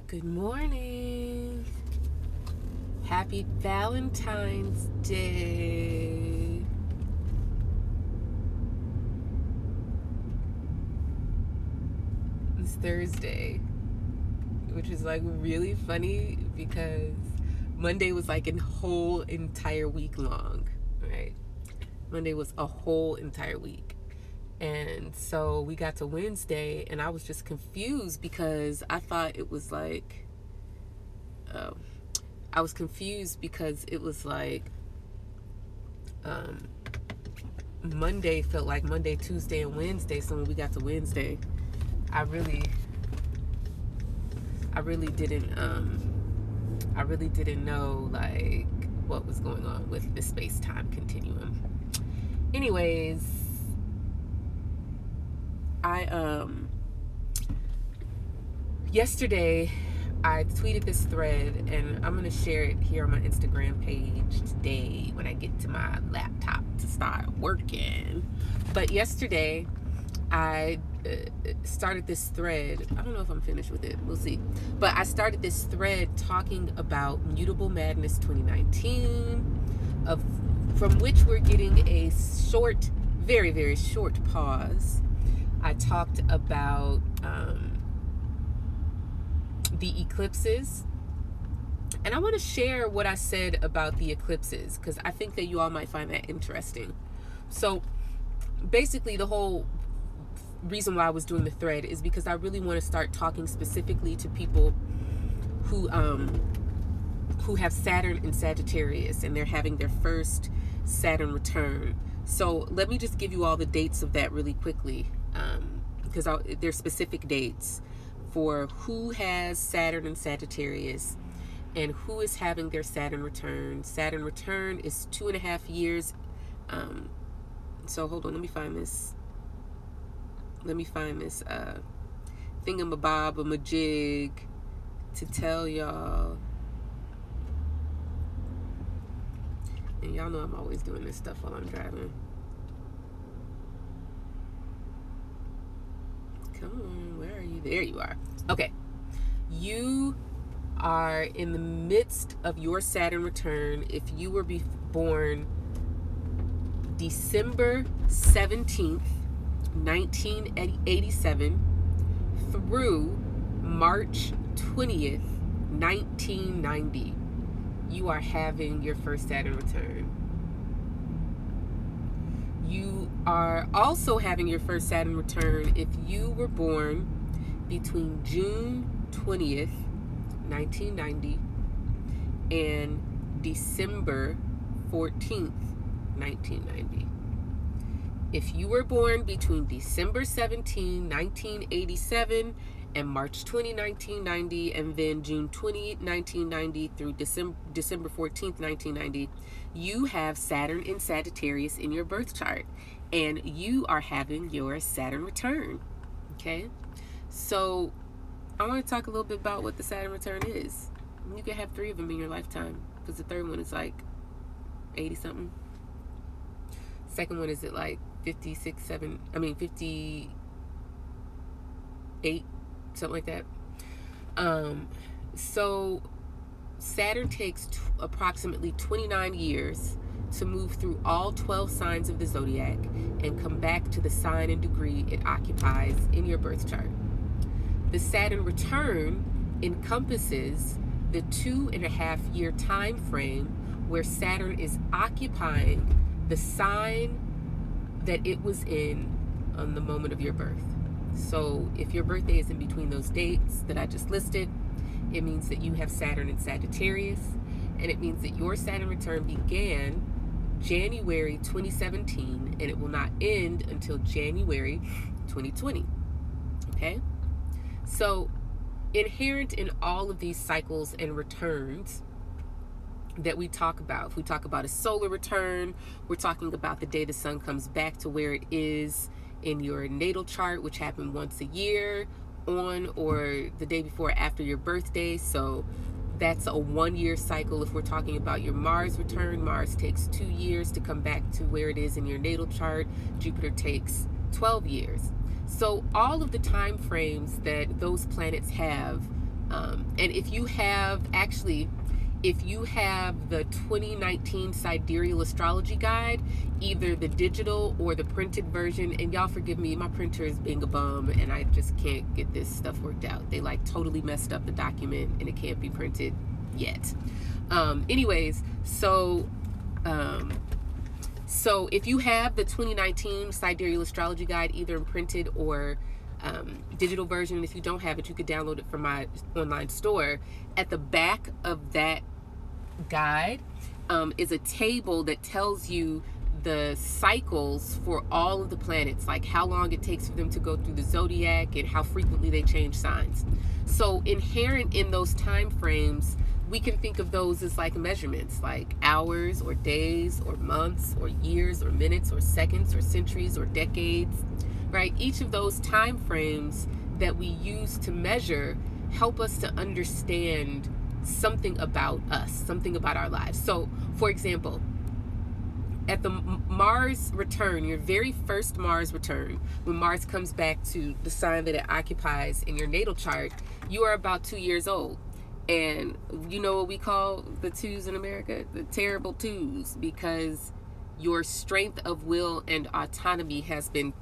Good morning. Happy Valentine's Day. It's Thursday, which is like really funny because Monday was like a whole entire week long, right? Monday was a whole entire week. And so we got to Wednesday and I was just confused because I thought it was like, I was confused because it was like, Monday felt like Monday, Tuesday, and Wednesday. So when we got to Wednesday, I really didn't know like what was going on with the space-time continuum. Anyways, yesterday I tweeted this thread and I'm gonna share it here on my Instagram page today when I get to my laptop to start working. But yesterday I started this thread. I don't know if I'm finished with it, we'll see. But I started this thread talking about Mutable Madness 2019, from which we're getting a short, very, very short pause. I talked about the eclipses, and I want to share what I said about the eclipses because I think that you all might find that interesting. So basically the whole reason why I was doing the thread is because I really want to start talking specifically to people who have Saturn in Sagittarius and they're having their first Saturn return. So let me just give you all the dates of that really quickly, because there's specific dates for who has Saturn in Sagittarius and who is having their Saturn return. Saturn return is 2.5 years. So hold on, let me find this thingamabobamajig to tell y'all. And y'all know I'm always doing this stuff while I'm driving. Come on, where are you? There you are. Okay. You are in the midst of your Saturn return if you were born December 17th, 1987 through March 20th, 1990. You are having your first Saturn return. You are also having your first Saturn return if you were born between June 20th, 1990 and December 14th, 1990. If you were born between December 17, 1987 and March 20, 1990, and then June 20, 1990 through December 14th, 1990, you have Saturn in Sagittarius in your birth chart, and you are having your Saturn return, okay? So I want to talk a little bit about what the Saturn return is. You can have 3 of them in your lifetime, because the third one is like 80-something. Second one is at like 58, something like that. So Saturn takes approximately 29 years to move through all 12 signs of the zodiac and come back to the sign and degree it occupies in your birth chart. The Saturn return encompasses the 2.5-year time frame where Saturn is occupying the sign that it was in on the moment of your birth. So if your birthday is in between those dates that I just listed, it means that you have Saturn in Sagittarius, and it means that your Saturn return began January 2017 and it will not end until January 2020. Okay? So inherent in all of these cycles and returns that we talk about, if we talk about a solar return, we're talking about the day the sun comes back to where it is in your natal chart, which happened once a year on or the day before or after your birthday. So that's a 1-year cycle. If we're talking about your Mars return, Mars takes 2 years to come back to where it is in your natal chart. Jupiter takes 12 years. So all of the time frames that those planets have And if you have the 2019 Sidereal Astrology Guide, either the digital or the printed version, and y'all forgive me, my printer is being a bum and I just can't get this stuff worked out. They like totally messed up the document and it can't be printed yet. Anyways, so if you have the 2019 Sidereal Astrology Guide, either in printed or digital version, and if you don't have it, you could download it from my online store. At the back of that guide is a table that tells you the cycles for all of the planets, like how long it takes for them to go through the zodiac and how frequently they change signs. So inherent in those time frames, we can think of those as like measurements, like hours or days or months or years or minutes or seconds or centuries or decades, right? Each of those time frames that we use to measure help us to understand something about us, something about our lives. So, for example, at the Mars return, your very first Mars return, when Mars comes back to the sign that it occupies in your natal chart, you are about 2 years old. And you know what we call the twos in America? The terrible twos, because your strength of will and autonomy has been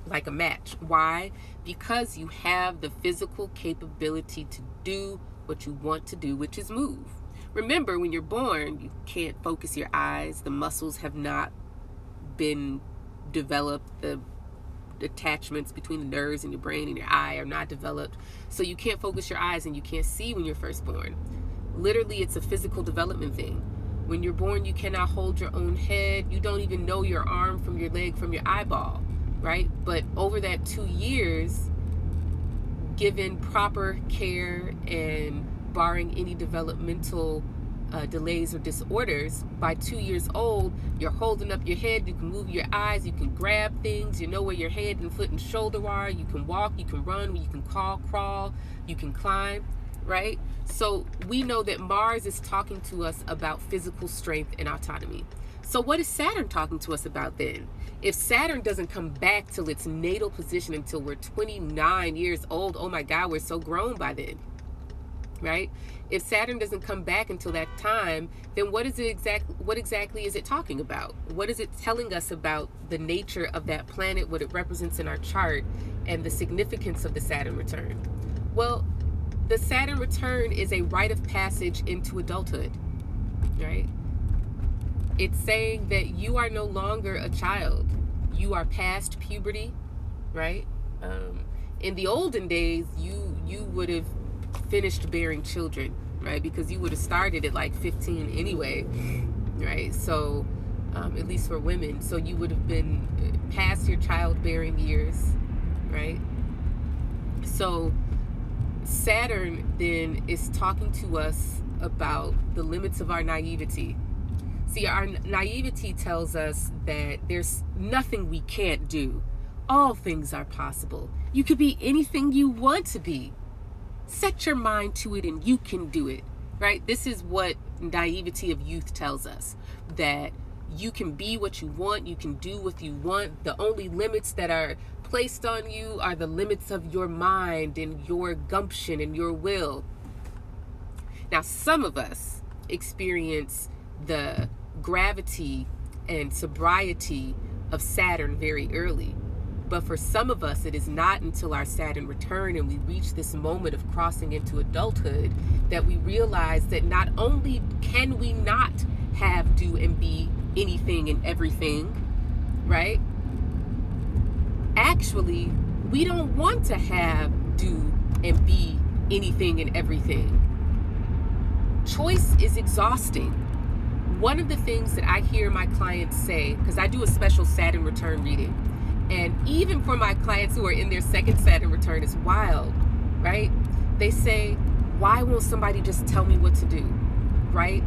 like a match. Why? Because you have the physical capability to do what you want to do, which is move. Remember, when you're born, you can't focus your eyes. The muscles have not been developed. The attachments between the nerves in your brain and your eye are not developed. So you can't focus your eyes and you can't see when you're first born. Literally, it's a physical development thing. When you're born, you cannot hold your own head. You don't even know your arm from your leg from your eyeball, right? But over that 2 years, given proper care and barring any developmental delays or disorders, by 2 years old, you're holding up your head, you can move your eyes, you can grab things, you know where your head and foot and shoulder are, you can walk, you can run, you can crawl, you can climb, right? So we know that Mars is talking to us about physical strength and autonomy. So what is Saturn talking to us about then? If Saturn doesn't come back till its natal position until we're 29 years old, oh my God, we're so grown by then, right? If Saturn doesn't come back until that time, then what exactly is it talking about? What is it telling us about the nature of that planet, what it represents in our chart, and the significance of the Saturn return? Well, the Saturn return is a rite of passage into adulthood, right? It's saying that you are no longer a child. You are past puberty, right? In the olden days, you would have finished bearing children, right? Because you would have started at like 15 anyway, right? So at least for women, so you would have been past your childbearing years, right? So Saturn then is talking to us about the limits of our naivety. See, our naivety tells us that there's nothing we can't do. All things are possible. You could be anything you want to be. Set your mind to it and you can do it, right? This is what naivety of youth tells us, that you can be what you want, you can do what you want. The only limits that are placed on you are the limits of your mind and your gumption and your will. Now, some of us experience the gravity and sobriety of Saturn very early. But for some of us, it is not until our Saturn return and we reach this moment of crossing into adulthood that we realize that not only can we not have, do, and be anything and everything, right? Actually, we don't want to have, do, and be anything and everything. Choice is exhausting. One of the things that I hear my clients say, because I do a special Saturn return reading, and even for my clients who are in their second Saturn return, it's wild, right? They say, why won't somebody just tell me what to do, right?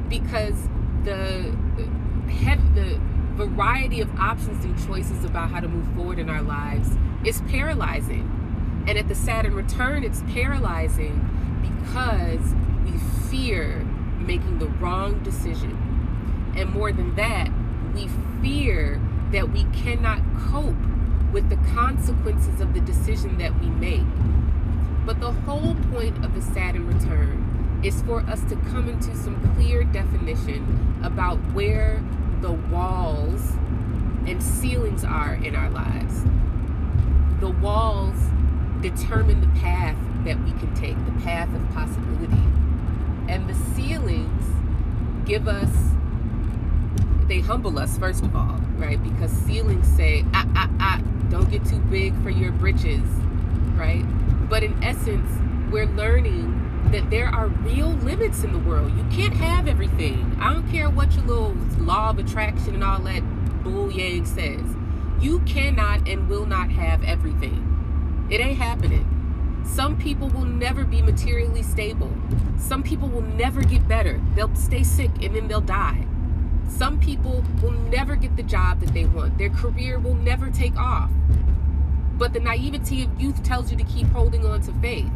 Because the variety of options and choices about how to move forward in our lives is paralyzing. And at the Saturn return, it's paralyzing because we fear making the wrong decision. And more than that, we fear that we cannot cope with the consequences of the decision that we make. But the whole point of the Saturn return is for us to come into some clear definition about where the walls and ceilings are in our lives. The walls determine the path that we can take, the path of possibility. And the ceilings give us, they humble us, first of all, right? Because ceilings say, don't get too big for your britches, right? But in essence, we're learning that there are real limits in the world. You can't have everything. I don't care what your little law of attraction and all that bull yang says. You cannot and will not have everything. It ain't happening. Some people will never be materially stable. Some people will never get better. They'll stay sick and then they'll die. Some people will never get the job that they want. Their career will never take off. But the naivety of youth tells you to keep holding on to faith.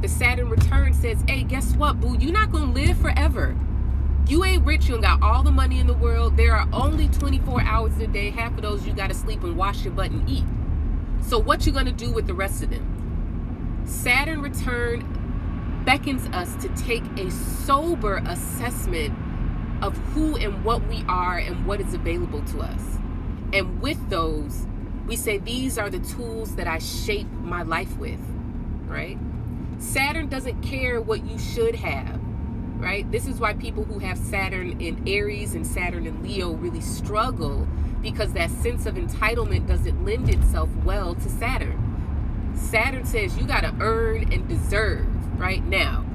The Saturn return says, hey, guess what, boo? You're not going to live forever. You ain't rich. You ain't got all the money in the world. There are only 24 hours a day. Half of those you got to sleep and wash your butt and eat. So what you going to do with the rest of them? Saturn return beckons us to take a sober assessment of who and what we are and what is available to us. And with those, we say these are the tools that I shape my life with, right? Saturn doesn't care what you should have, right? This is why people who have Saturn in Aries and Saturn in Leo really struggle, because that sense of entitlement doesn't lend itself well to Saturn. Saturn says you got to earn and deserve right now.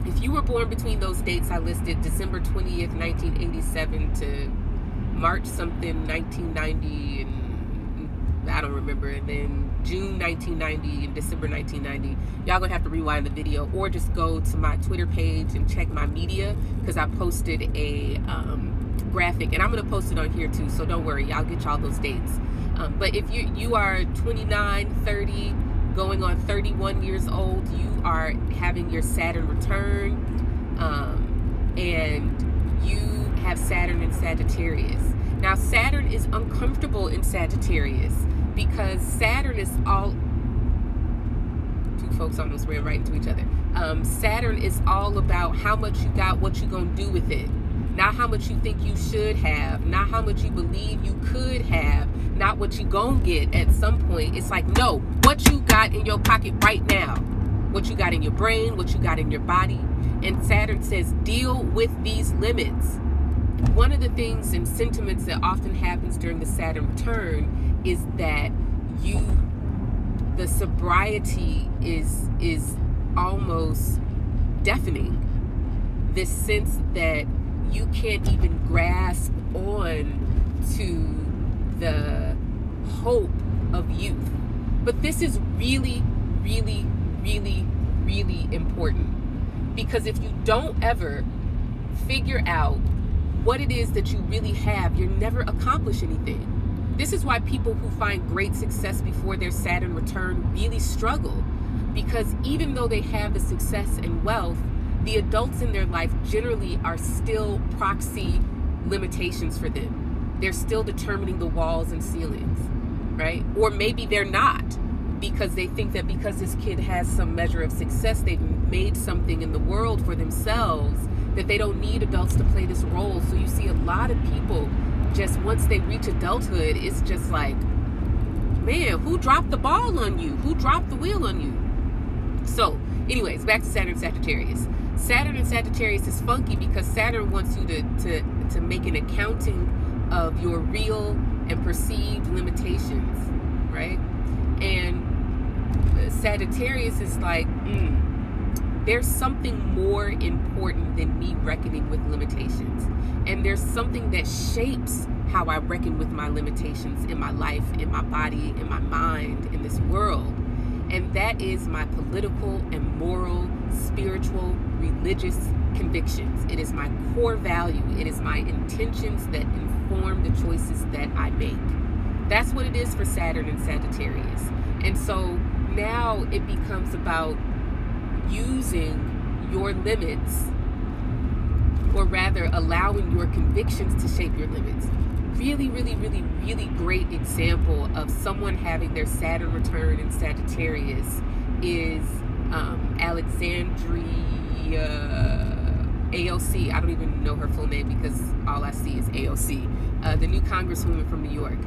If you were born between those dates I listed, December 20th, 1987 to March something, 1990, and I don't remember, and then June 1990 and December 1990, y'all gonna have to rewind the video or just go to my Twitter page and check my media, because I posted a graphic, and I'm gonna post it on here too, so don't worry, I'll get y'all those dates. But if you are 29, 30, going on 31 years old, you are having your Saturn return, and you have Saturn in Sagittarius. Now, Saturn is uncomfortable in Sagittarius because Saturn is all... Two folks almost ran right into each other. Saturn is all about how much you got, what you gonna do with it. Not how much you think you should have, not how much you believe you could have, not what you gonna get at some point. It's like, no, what you got in your pocket right now, what you got in your brain, what you got in your body. And Saturn says, deal with these limits. One of the things and sentiments that often happens during the Saturn return is that the sobriety is almost deafening. This sense that you can't even grasp on to the hope of youth. But this is really, really, really, really important, because if you don't ever figure out what it is that you really have, you'll never accomplish anything. This is why people who find great success before their Saturn return really struggle, because even though they have the success and wealth, the adults in their life generally are still proxy limitations for them. They're still determining the walls and ceilings, right? Or maybe they're not, because they think that because this kid has some measure of success, they've made something in the world for themselves, that they don't need adults to play this role. So you see a lot of people, just once they reach adulthood, it's just like, man, who dropped the ball on you? Who dropped the wheel on you? So anyways, back to Saturn Sagittarius. Saturn in Sagittarius is funky because Saturn wants you to make an accounting of your real and perceived limitations, right? And Sagittarius is like, there's something more important than me reckoning with limitations. And there's something that shapes how I reckon with my limitations in my life, in my body, in my mind, in this world. And that is my political and moral, spiritual, religious convictions. It is my core value. It is my intentions that inform the choices that I make. That's what it is for Saturn and Sagittarius. And so now it becomes about using your limits, or rather allowing your convictions to shape your limits. Really, really, really, really great example of someone having their Saturn return in Sagittarius is Alexandria AOC. I don't even know her full name because all I see is AOC, the new congresswoman from New York.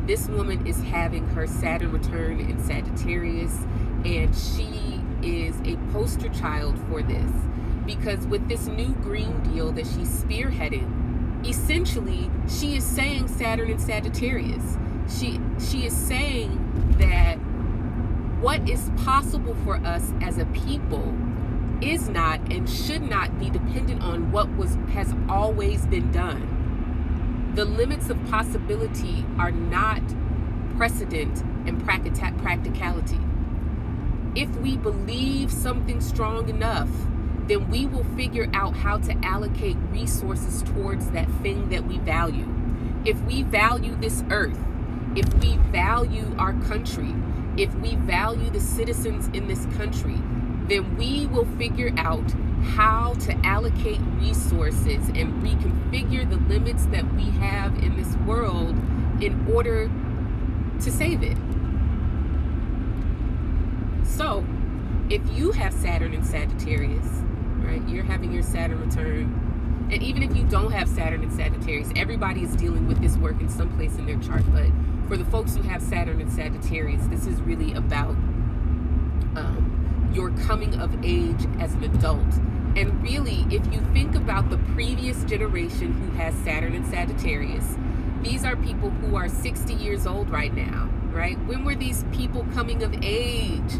This woman is having her Saturn return in Sagittarius, and she is a poster child for this, because with this new Green Deal that she's spearheading, essentially she is saying Saturn in Sagittarius. She is saying that what is possible for us as a people is not and should not be dependent on what has always been done. The limits of possibility are not precedent and practicality. If we believe something strong enough, then we will figure out how to allocate resources towards that thing that we value. If we value this earth, if we value our country, if we value the citizens in this country, then we will figure out how to allocate resources and reconfigure the limits that we have in this world in order to save it. So, if you have Saturn in Sagittarius, right, you're having your Saturn return, and even if you don't have Saturn in Sagittarius, everybody is dealing with this work in some place in their chart, but for the folks who have Saturn in Sagittarius, this is really about your coming of age as an adult. And really, if you think about the previous generation who has Saturn in Sagittarius, these are people who are 60 years old right now, right? When were these people coming of age?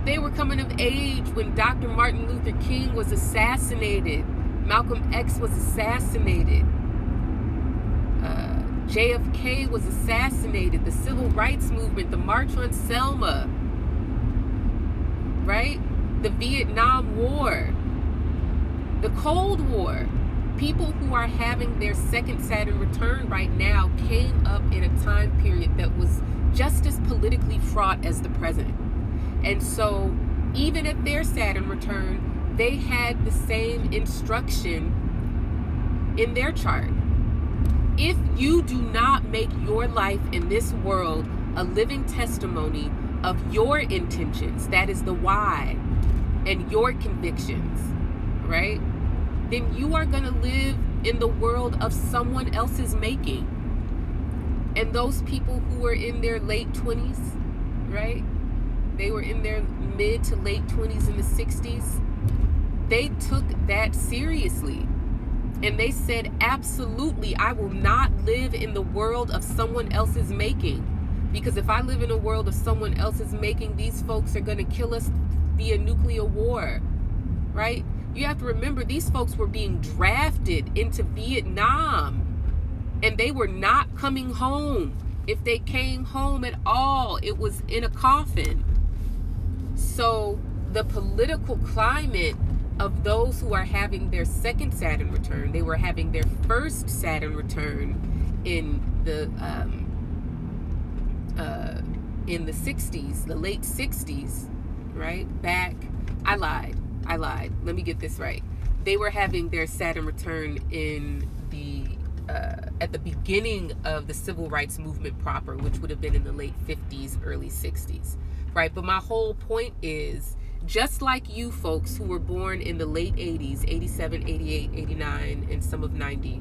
They were coming of age when Dr. Martin Luther King was assassinated, Malcolm X was assassinated, JFK was assassinated, the Civil Rights Movement, the March on Selma, right? The Vietnam War, the Cold War. People who are having their second Saturn return right now came up in a time period that was just as politically fraught as the present. And so even at their Saturn return, they had the same instruction in their chart. If you do not make your life in this world a living testimony of your intentions, that is the why, and your convictions, right? Then you are going to live in the world of someone else's making. And those people who were in their late 20s, right? They were in their mid to late 20s in the 60s. They took that seriously. And they said, absolutely, I will not live in the world of someone else's making. Because if I live in a world of someone else's making, these folks are going to kill us via nuclear war, right? You have to remember, these folks were being drafted into Vietnam, and they were not coming home. If they came home at all, it was in a coffin. So the political climate of those who are having their second Saturn return, they were having their first Saturn return in the 60s, the late 60s, right? I lied. Let me get this right. They were having their Saturn return in the at the beginning of the civil rights movement proper, which would have been in the late 50s, early 60s, right? But my whole point is, just like you folks who were born in the late 80s, 87, 88, 89, and some of 90,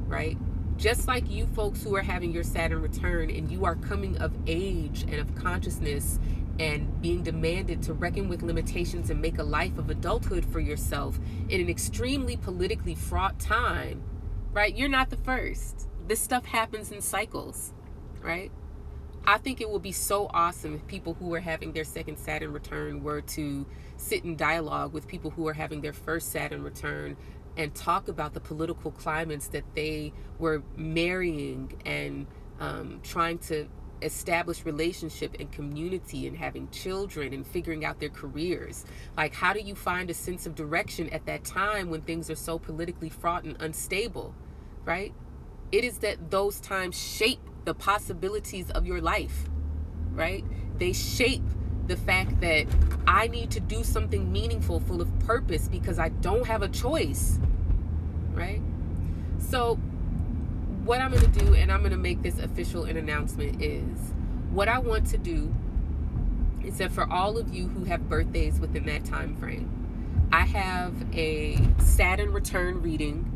right? Just like you folks who are having your Saturn return and you are coming of age and of consciousness and being demanded to reckon with limitations and make a life of adulthood for yourself in an extremely politically fraught time, right? You're not the first. This stuff happens in cycles, right? I think it would be so awesome if people who are having their second Saturn return were to sit in dialogue with people who are having their first Saturn return and talk about the political climates that they were marrying and trying to establish relationship and community and having children and figuring out their careers. Like, how do you find a sense of direction at that time when things are so politically fraught and unstable, right? It is that those times shape the possibilities of your life, right? They shape the fact that I need to do something meaningful, full of purpose, because I don't have a choice, right? So what I'm going to do, and I'm going to make this official an announcement, is what I want to do is that for all of you who have birthdays within that time frame, I have a Saturn Return reading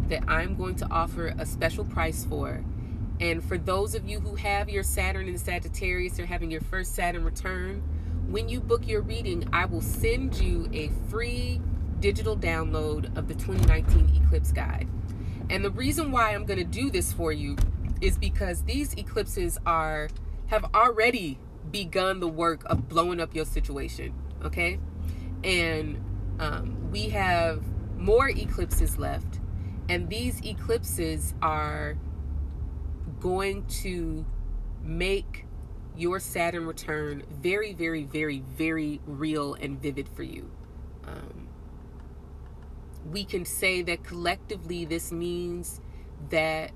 that I'm going to offer a special price for. And for those of you who have your Saturn in Sagittarius or having your first Saturn return, when you book your reading, I will send you a free digital download of the 2019 Eclipse Guide. And the reason why I'm going to do this for you is because these eclipses have already begun the work of blowing up your situation, okay? And we have more eclipses left. And these eclipses are going to make your Saturn return very, very, very, very real and vivid for you. We can say that collectively this means that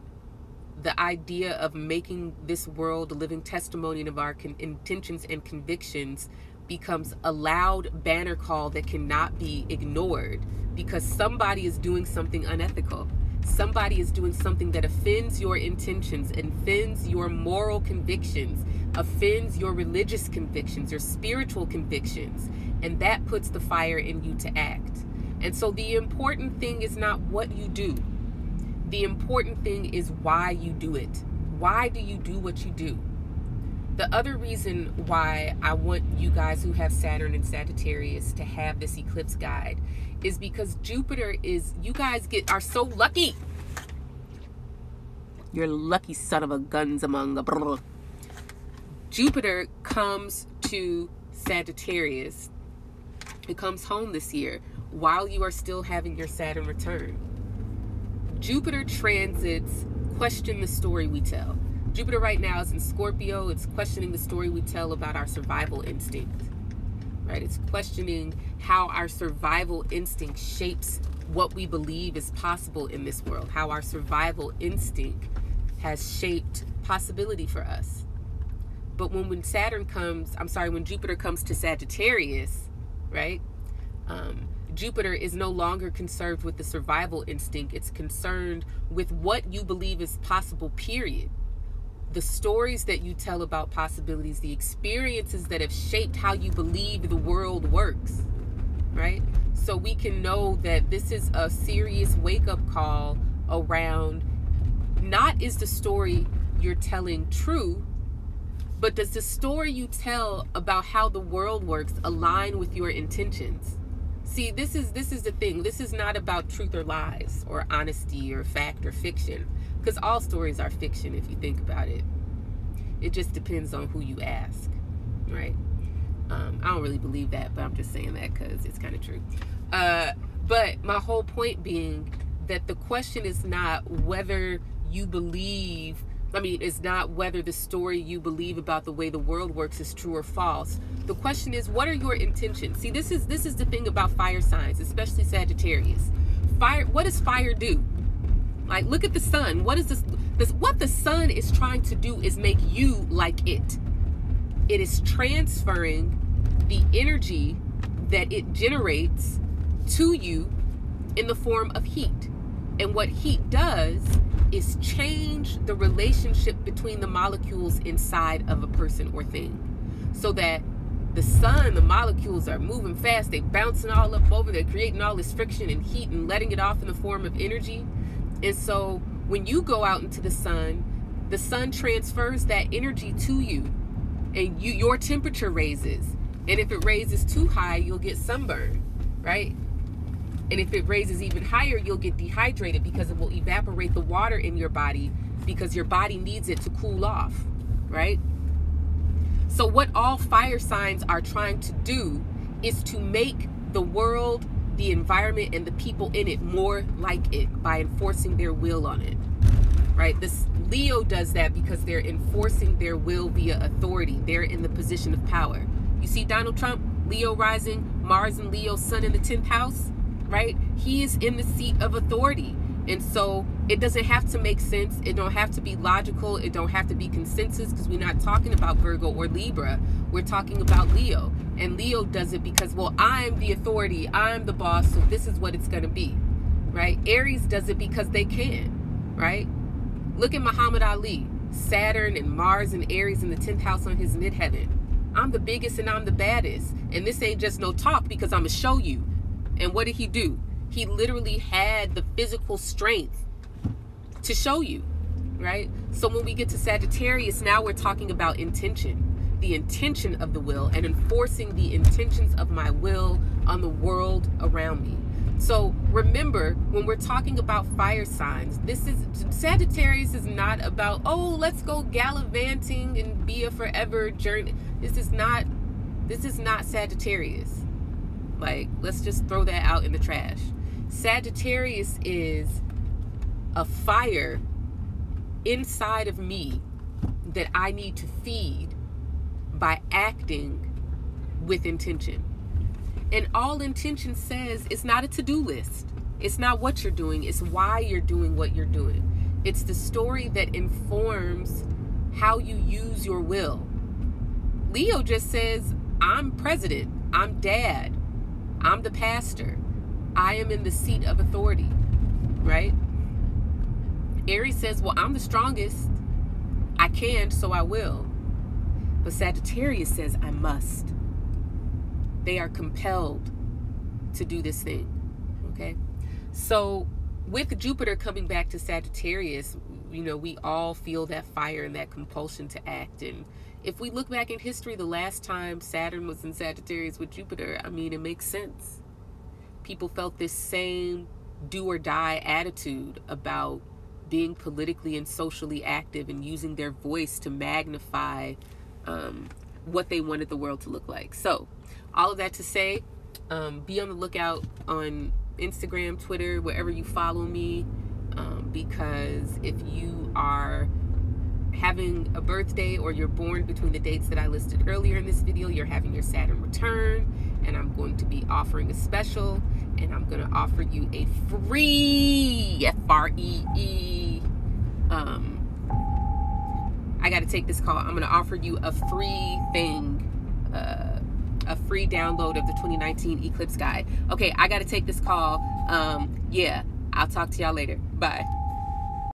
the idea of making this world a living testimony of our intentions and convictions becomes a loud banner call that cannot be ignored, because somebody is doing something unethical. Somebody is doing something that offends your intentions, offends your moral convictions, offends your religious convictions, your spiritual convictions, and that puts the fire in you to act. And so the important thing is not what you do. The important thing is why you do it. Why do you do what you do? The other reason why I want you guys who have Saturn and Sagittarius to have this eclipse guide is because Jupiter you guys are so lucky. You're lucky son of a guns among the brr. Jupiter comes to Sagittarius. It comes home this year while you are still having your Saturn return. Jupiter transits question the story we tell. Jupiter right now is in Scorpio. It's questioning the story we tell about our survival instinct, right? It's questioning how our survival instinct shapes what we believe is possible in this world, how our survival instinct has shaped possibility for us. But when Jupiter comes to Sagittarius, right? Jupiter is no longer concerned with the survival instinct. It's concerned with what you believe is possible, period. The stories that you tell about possibilities, the experiences that have shaped how you believe the world works, right? So we can know that this is a serious wake-up call around, not is the story you're telling true, but does the story you tell about how the world works align with your intentions? See, this is the thing. This is not about truth or lies or honesty or fact or fiction, because all stories are fiction if you think about it. It just depends on who you ask, right? I don't really believe that, but I'm just saying that because it's kind of true. But my whole point being that the question is not whether you believe, it's not whether the story you believe about the way the world works is true or false. The question is, what are your intentions? See, this is the thing about fire signs, especially Sagittarius. Fire, what does fire do? Like, look at the sun. What the sun is trying to do is make you like it. It is transferring the energy that it generates to you in the form of heat. And what heat does is change the relationship between the molecules inside of a person or thing. So that the sun, the molecules are moving fast, they're bouncing all up over, they're creating all this friction and heat and letting it off in the form of energy. And so when you go out into the sun transfers that energy to you, and your temperature raises. And if it raises too high, you'll get sunburn, right? And if it raises even higher, you'll get dehydrated because it will evaporate the water in your body because your body needs it to cool off, right? So what all fire signs are trying to do is to make the world, the environment, and the people in it more like it by enforcing their will on it, right? This Leo does that because they're enforcing their will via authority. They're in the position of power. You see Donald Trump, Leo rising, Mars and Leo, Sun in the 10th house, right? He is in the seat of authority. And so it doesn't have to make sense. It don't have to be logical. It don't have to be consensus, because we're not talking about Virgo or Libra. We're talking about Leo. And Leo does it because, well, I'm the authority. I'm the boss. So this is what it's going to be, right? Aries does it because they can, right? Look at Muhammad Ali. Saturn and Mars and Aries in the 10th house on his midheaven, I'm the biggest and I'm the baddest. And this ain't just no talk, because I'm going to show you. And what did he do? He literally had the physical strength to show you, right? So when we get to Sagittarius, now we're talking about intention, the intention of the will, and enforcing the intentions of my will on the world around me. So remember, when we're talking about fire signs, Sagittarius is not about, oh, let's go gallivanting and be a forever journey. This is not Sagittarius. Like, let's just throw that out in the trash. Sagittarius is a fire inside of me that I need to feed by acting with intention. And all intention says, it's not a to-do list. It's not what you're doing. It's why you're doing what you're doing. It's the story that informs how you use your will. Leo just says, I'm president. I'm dad. I'm the pastor. I am in the seat of authority, right? Aries says, well, I'm the strongest. I can, so I will. But Sagittarius says, I must. They are compelled to do this thing, okay? So with Jupiter coming back to Sagittarius, we all feel that fire and that compulsion to act. And if we look back in history, the last time Saturn was in Sagittarius with Jupiter, I mean, it makes sense. People felt this same do or die attitude about being politically and socially active and using their voice to magnify what they wanted the world to look like. So all of that to say, be on the lookout on Instagram, Twitter, wherever you follow me, because if you are having a birthday or you're born between the dates that I listed earlier in this video, you're having your Saturn return, and I'm going to be offering a special, and I'm going to offer you a free F-R-E-E. I got to take this call. I'm going to offer you a free thing, a free download of the 2019 eclipse guide. Okay, I got to take this call. Yeah, I'll talk to y'all later. Bye.